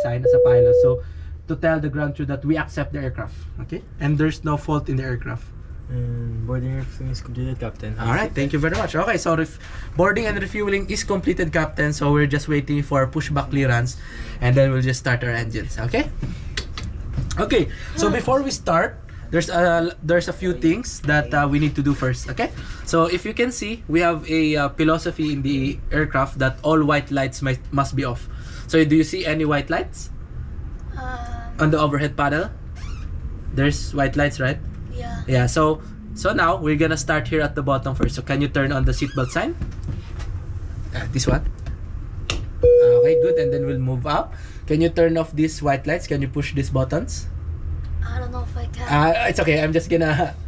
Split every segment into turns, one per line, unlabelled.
sign as a pilot. So to tell the ground crew that we accept the aircraft, okay? And there's no fault in the aircraft.
And boarding and refueling is completed, Captain.
All right, thank you very much. Okay, so boarding and refueling is completed, Captain. So we're just waiting for pushback clearance, and then we'll just start our engines. Okay. Okay. So before we start, there's a few things that we need to do first. Okay. So if you can see, we have a philosophy in the aircraft that all white lights must be off. So do you see any white lights on the overhead panel? There's white lights, right?
Yeah.
Yeah, so now we're gonna start here at the bottom first. So can you turn on the seatbelt sign? This one. Okay, good. And then we'll move up. Can you turn off these white lights? Can you push these buttons?
I don't know if I can.
It's okay. I'm just gonna.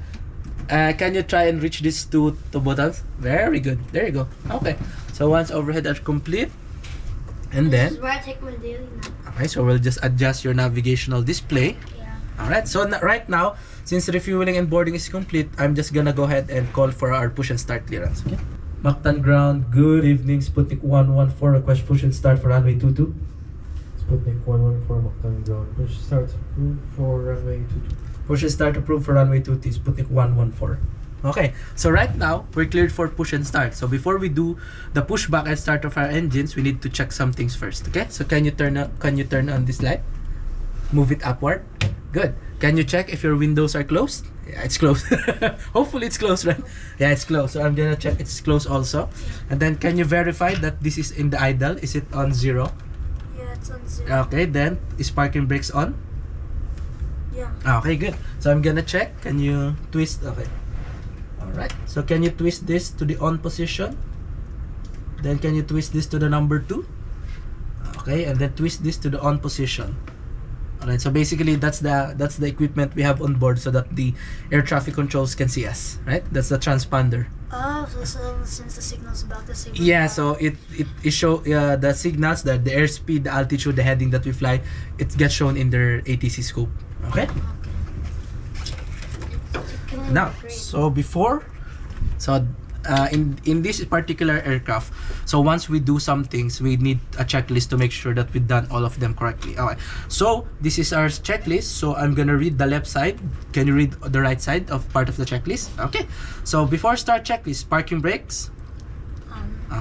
Can you try and reach these two buttons? Very good. There you go. Okay. So once overhead are complete, and
This
then.
is where I take my daily nap.
Okay, so we'll just adjust your navigational display.
Yeah.
Alright, so right now, since refueling and boarding is complete, I'm just gonna go ahead and call for our push and start clearance. Okay. Mactan ground, good evening, Sputnik 114, request push and start for runway 22.
Sputnik 114, Mactan ground. Push start approved for runway 22.
Push and start approved for runway 22, Sputnik 114. Okay, so right now, we're cleared for push and start. So before we do the pushback and start of our engines, we need to check some things first, okay? So can you turn on this light? Move it upward. Good. Can you check if your windows are closed? Yeah, it's closed. Hopefully it's closed, right? Yeah, it's closed. So I'm gonna check it's closed also. And then can you verify that this is in the idle? Is it on 0?
Yeah, it's on 0.
Okay, then is parking brakes on?
Yeah.
Okay, good. So I'm gonna check. Can you twist? Okay. Alright. So can you twist this to the on position? Then can you twist this to the number 2? Okay, and then twist this to the on position. Alright, so basically that's the equipment we have on board so that the air traffic controls can see us, right? That's the transponder.
Oh, so since the signal's about the same.
Yeah, so it show the signals, that the airspeed, the altitude, the heading that we fly, it gets shown in their ATC scope. Okay?
Okay.
Now, so before, in this particular aircraft, so once we do some things, we need a checklist to make sure that we've done all of them correctly. Alright, so this is our checklist. So I'm gonna read the left side. Can you read the right side of part of the checklist? Okay, so before start checklist, parking brakes.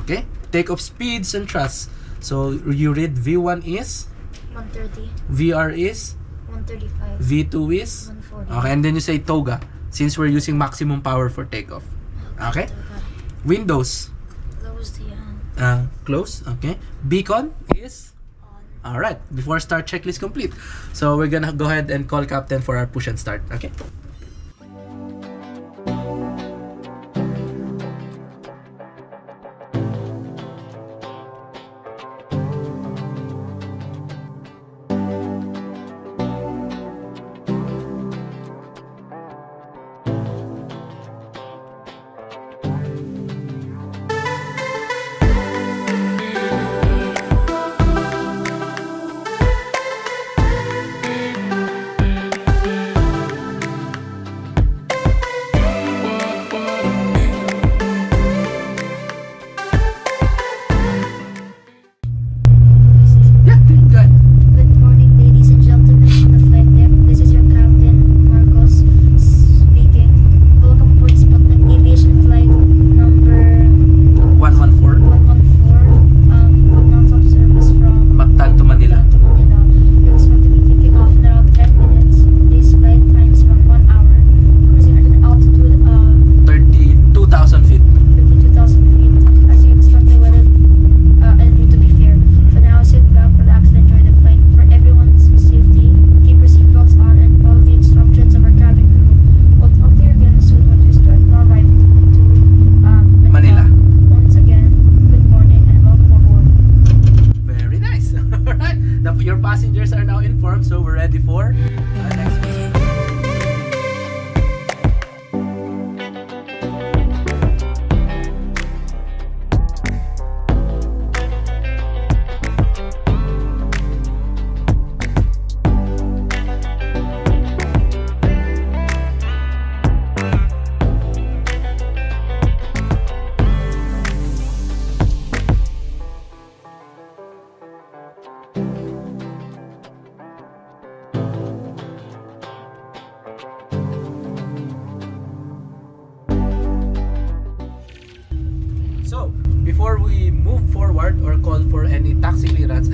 Okay, takeoff speeds and thrust. So you read V1 is
130.
VR is
135.
V2 is
140.
okay, and then you say toga since we're using maximum power for takeoff. Okay. Windows
Closed, yeah.
close. Okay. Beacon is
On.
all right. Before start checklist complete, so we're gonna go ahead and call Captain for our push and start. Okay.
Good morning, ladies and gentlemen on the flight deck. This is your captain, Marcos, speaking. Welcome aboard Sputnik Aviation flight number
114
non-stop service from
Mactan to Manila.
Mactan to Manila. You expect to be taking off in around 10 minutes. This flight time is around 1 hour. Cruising at an altitude of
32,000 feet.
32,000 feet. As you instruct the weather and you to be fair. For now, sit back, relax, and enjoy the flight. For everyone's safety, keep your seatbelts on and follow the instructions of our cabin crew. We'll talk to you again soon once we start to arrive to
Manila.
Once again, good morning and welcome aboard.
Very nice. All right. Your passengers are now informed, so we're ready for our next mission.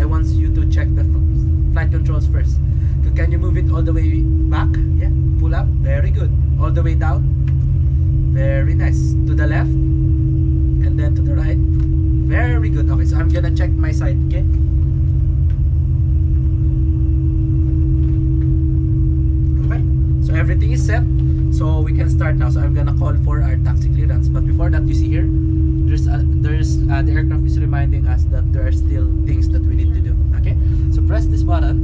I want you to check the flight controls first. So can you move it all the way back? Yeah, pull up, very good. All the way down, very nice. To the left, and then to the right, very good. Okay, so I'm gonna check my side, okay? Okay, so everything is set. So we can start now. So I'm gonna call for our taxi clearance. But before that, you see here, the aircraft is reminding us that there are still things that we need to do. Okay, so press this button.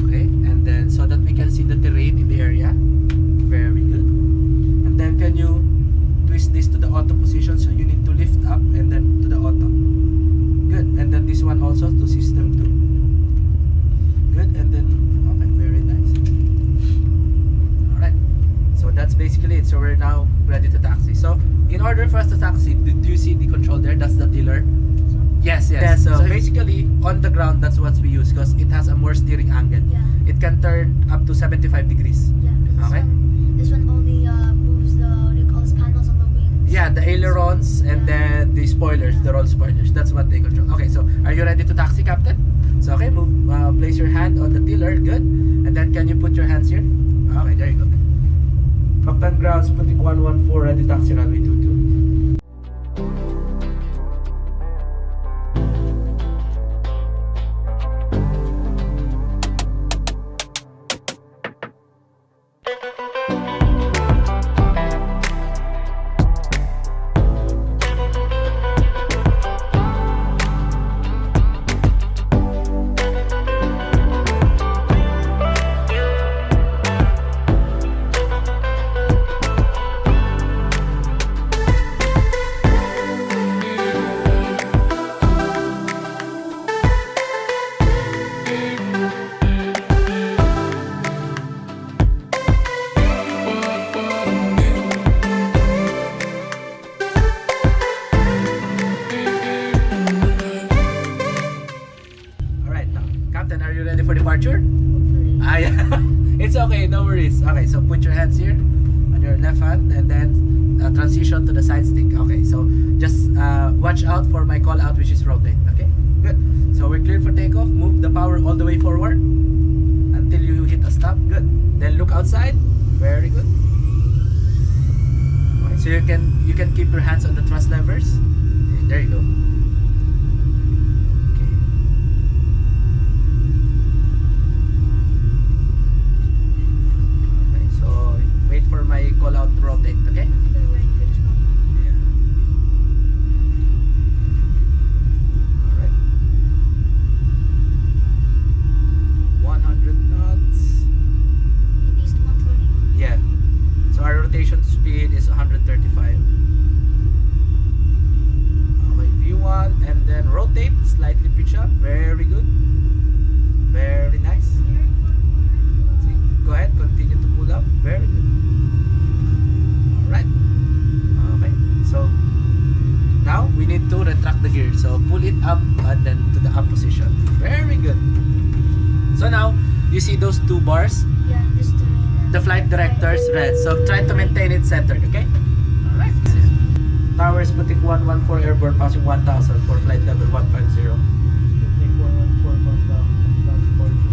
Okay, and then so that we can see the terrain in the area. Very good. And then can you twist this to the auto position? So you need to lift up and then to the auto. Good. And then this one also to system 2. Good. And then okay, very nice. Alright. So that's basically it. So we're now ready to taxi. So in order for us to taxi, do you see the control there? That's the tiller. Yes, yes. Yeah, so basically on the ground, that's what we use because it has a more steering angle.
Yeah.
It can turn up to 75 degrees.
Yeah.
Okay.
This one only moves the, what do you call this, panels on the wings.
Yeah, the ailerons and then the spoilers, the roll spoilers. That's what they control. Okay, so are you ready to taxi, Captain? So okay, move. Place your hand on the tiller. Good. And then can you put your hands here? Okay, there you go. Captain ground, Sputnik 114, ready taxi runway 22. Captain, are you ready for departure?
Hopefully.
Ah, yeah. It's okay, no worries. Okay, so put your hands here on your left hand and then transition to the side stick. Okay, so just watch out for my call out, which is rotate. Okay, good. So we're clear for takeoff. Move the power all the way forward until you hit a stop. Good. Then look outside. Very good. Okay, so you can keep your hands on the thrust levers. Okay, there you go. Wait for my call out to rotate, okay? Yeah. Alright. 100 knots.
At least 120.
Yeah. So our rotation speed is 135. Okay, V1 and then rotate, slightly pitch up. Very good. Very nice. See, go ahead, continue to pull up. Very good. Alright. Okay. So now we need to retract the gear. So pull it up and then to the up position. Very good. So now you see those two bars,
Yeah, just
the flight director's red. So try to maintain it centered, okay? Alright. Tower Sputnik 114 airborne passing 1000 for flight level 150.
Sputnik 114 contact, departure.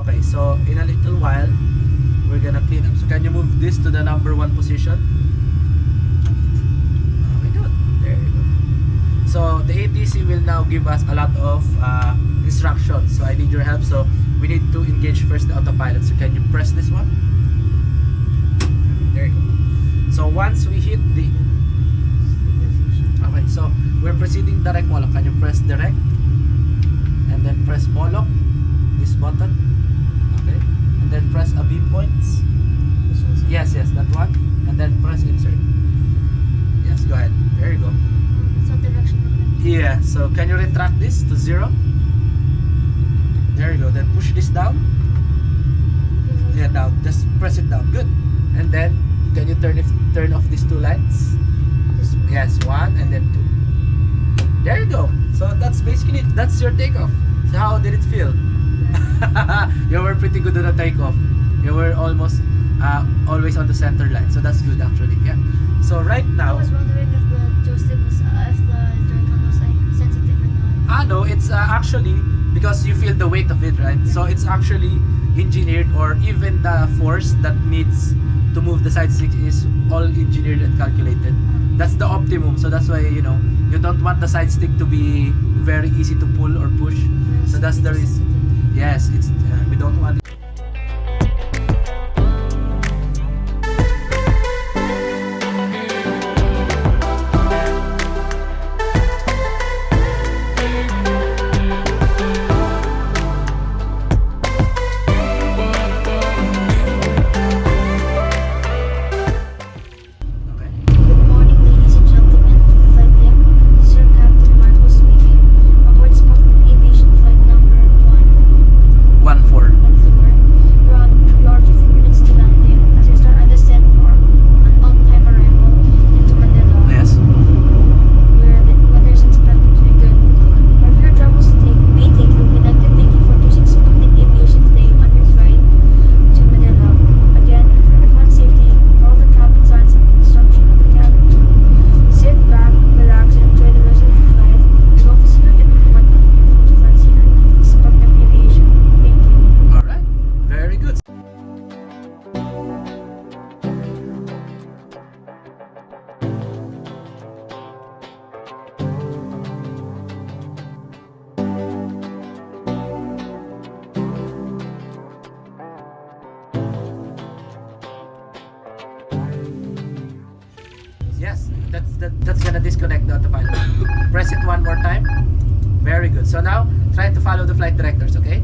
Okay, so in a little while, we're gonna clean up. So can you move this to the number 1 position? Okay, good. There you go. So the ATC will now give us a lot of instructions. So I need your help. So we need to engage first the autopilot. So can you press this one? There you go. So once we hit the... Okay, so we're proceeding direct mollock. Can you press direct? And then press mollock. This button. Okay. And then press a beam points.
This one's
Yes, yes, that one. And then press insert. Yes, go ahead. There you go.
It's not direction.
Yeah, so can you retract this to 0? There you go. Then push this down. Yeah, down. Just press it down. Good. And then can you turn off these 2 lights?
This one.
Yes, 1 and then 2. There you go. basically that's your takeoff. So how did it feel? You were pretty good on the takeoff. You were almost always on the center line. So that's good actually. Yeah. So right
I
now,
was wondering if the joystick was, if the Joy-Con was like sensitive or not.
no, it's actually because you feel the weight of it, right? So it's actually engineered, or even the force that needs to move the side stick is all engineered and calculated. That's the optimum. So that's why, you know, you don't want the side stick to be very easy to pull or push. So that's the reason. Yes, it's we don't want.
Good morning, ladies and gentlemen. Flight deck. This is your Captain Marco speaking. Aboard Sputnik Aviation flight number 114.
1-4.
We're on your 15 minutes to landing as we start our descent for an on-time arrival into Manila.
Yes.
Where the weather is expected to be good. Wherever your travels may take you, we'd like to thank you for choosing Sputnik Aviation today on your flight to Manila. Again, for everyone's safety, follow the cabin signs and instruction of the cabin. Sit back, relax, and enjoy the rest of the flight. We hope to see you in one of your future flights here at Sputnik Aviation. Thank you.
All right. Very good. Yes, that's gonna disconnect the autopilot. Press it one more time. Very good. So now try to follow the flight directors, okay?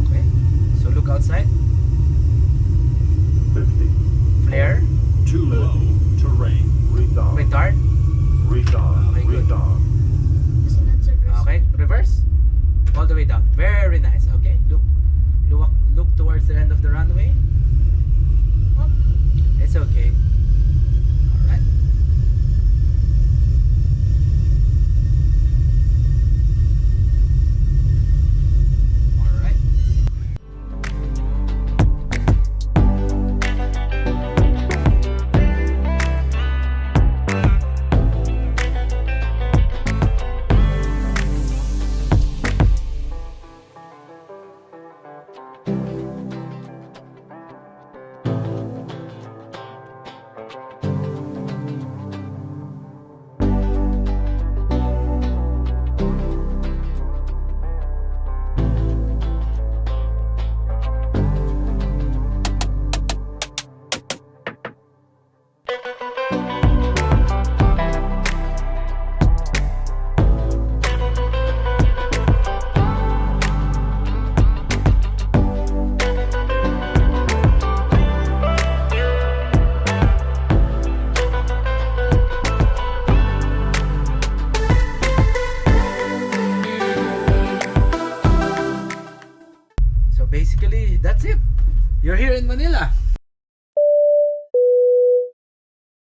Okay. So look outside.
50.
Flare.
Too low. Terrain. Retard.
Retard.
Retard.
Okay, good.
Retard.
Isn't that service?
Okay. Reverse. All the way down. Very nice. Okay. Look towards the end of the runway.
Oh,
It's okay. All right. All right. So basically, that's it. You're here in Manila.